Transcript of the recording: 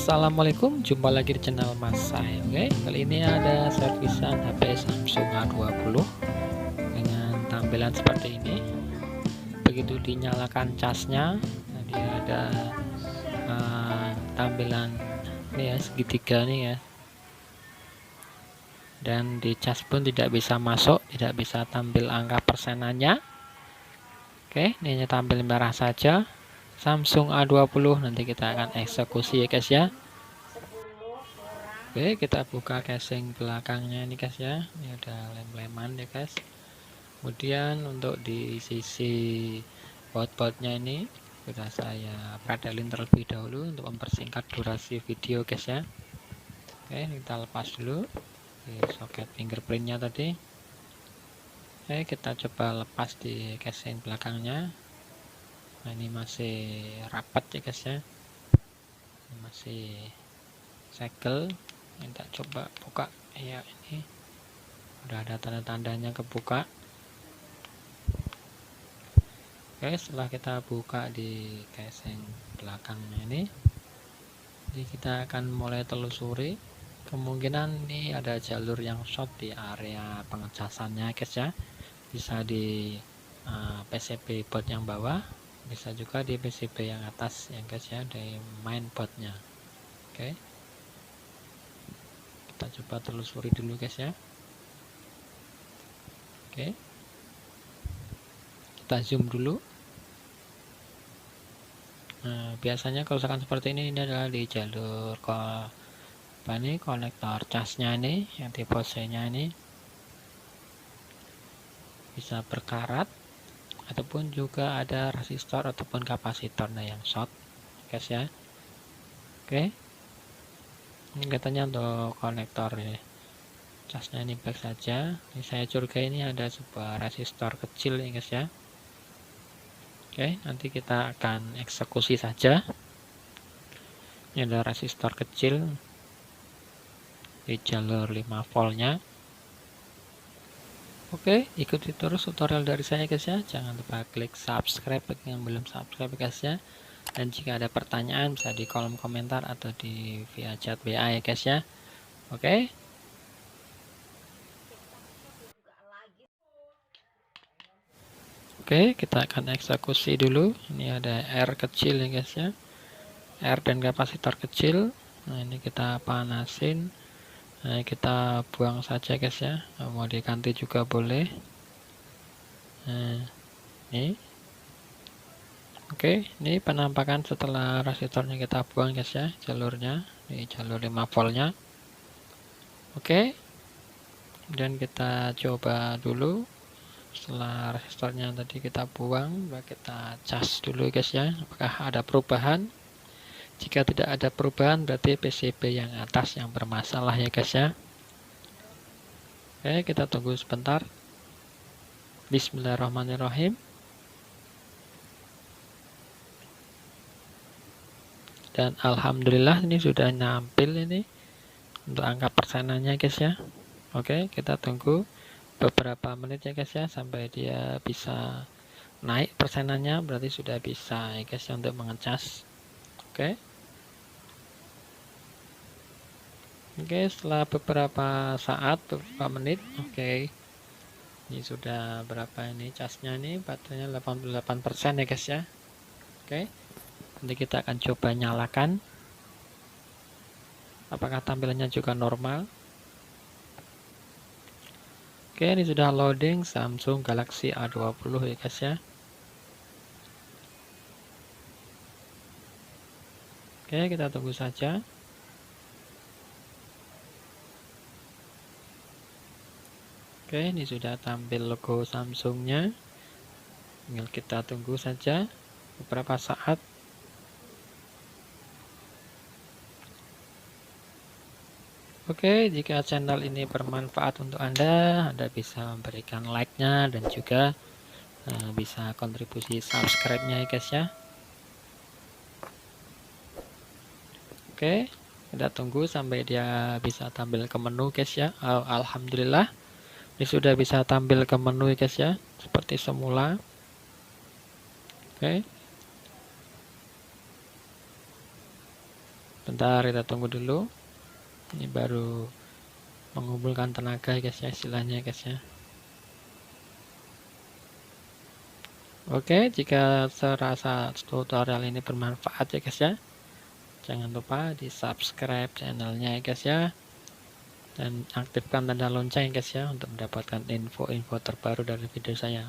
Assalamualaikum, jumpa lagi di channel Mas Sai. Oke, kali ini ada servisan HP Samsung A20 dengan tampilan seperti ini. Begitu dinyalakan casnya, dia ada tampilan ini ya, segitiga nih ya. Dan di cas pun tidak bisa masuk, tidak bisa tampil angka persenannya. Oke, ini hanya tampil merah saja. Samsung A20, nanti kita akan eksekusi ya guys ya. Oke, kita buka casing belakangnya ini guys ya. Ini ada lem-leman ya guys. Kemudian untuk di sisi baut-bautnya ini sudah saya predelin terlebih dahulu untuk mempersingkat durasi video guys ya. Oke, kita lepas dulu di soket fingerprintnya tadi. Oke, kita coba lepas di casing belakangnya. Nah, ini masih rapat ya guys ya. Ini masih segel. Kita coba buka ya, ini udah ada tanda-tandanya kebuka. Oke, setelah kita buka di casing belakangnya ini, jadi kita akan mulai telusuri. Kemungkinan ini ada jalur yang short di area pengecasannya guys ya. Bisa di PCB board yang bawah, bisa juga di PCB yang atas ya guys ya, di mainboardnya. Oke, kita coba telusuri dulu guys ya. Oke, kita zoom dulu. Nah, biasanya kerusakan seperti ini adalah di jalur konektor casnya ini, yang tipe C nya ini bisa berkarat, ataupun juga ada resistor ataupun kapasitornya yang short guys ya. Oke, ini katanya untuk konektor ya, casnya ini baik saja. Ini saya curiga ini ada sebuah resistor kecil ya guys ya. Oke, nanti kita akan eksekusi saja. Ini ada resistor kecil di jalur 5 voltnya. Oke, ikuti terus tutorial dari saya guys ya. Jangan lupa klik subscribe bagi yang belum subscribe guys ya. Dan jika ada pertanyaan bisa di kolom komentar atau di via chat WA ya guys ya. Oke. Oke, kita akan eksekusi dulu. Ini ada R kecil ya guys ya. R dan kapasitor kecil. Nah, ini kita panasin. Nah, kita buang saja guys ya. Mau diganti juga boleh. Nah, ini. Oke, ini penampakan setelah resistornya kita buang guys ya, jalurnya. Ini jalur 5 voltnya. Oke. Dan kita coba dulu. Setelah resistornya tadi kita buang, kita cas dulu guys ya. Apakah ada perubahan? Jika tidak ada perubahan berarti PCB yang atas yang bermasalah ya guys ya. Oke, kita tunggu sebentar. Bismillahirrahmanirrahim. Dan alhamdulillah ini sudah nampil ini untuk angka persenannya guys ya. Oke, kita tunggu beberapa menit ya guys ya sampai dia bisa naik persenannya, berarti sudah bisa ya guys ya untuk mengecas. Oke. Oke, setelah beberapa saat, beberapa menit, oke. Ini sudah berapa ini casnya ini, baterainya 88% ya guys ya. Oke. Nanti kita akan coba nyalakan. Apakah tampilannya juga normal? Oke, ini sudah loading Samsung Galaxy A20 ya guys ya. Oke, kita tunggu saja. Oke, ini sudah tampil logo Samsungnya. Tinggal kita tunggu saja beberapa saat. Oke, jika channel ini bermanfaat untuk Anda bisa memberikan like-nya dan juga bisa kontribusi subscribe-nya ya guys ya. Oke, kita tunggu sampai dia bisa tampil ke menu guys ya. Alhamdulillah, ini sudah bisa tampil ke menu ya guys ya, seperti semula. Oke, Bentar, kita tunggu dulu. Ini baru mengumpulkan tenaga ya guys ya, istilahnya guys ya. Oke, jika serasa tutorial ini bermanfaat ya guys ya, jangan lupa di subscribe channelnya ya guys ya, dan aktifkan tanda lonceng guys ya untuk mendapatkan info-info terbaru dari video saya.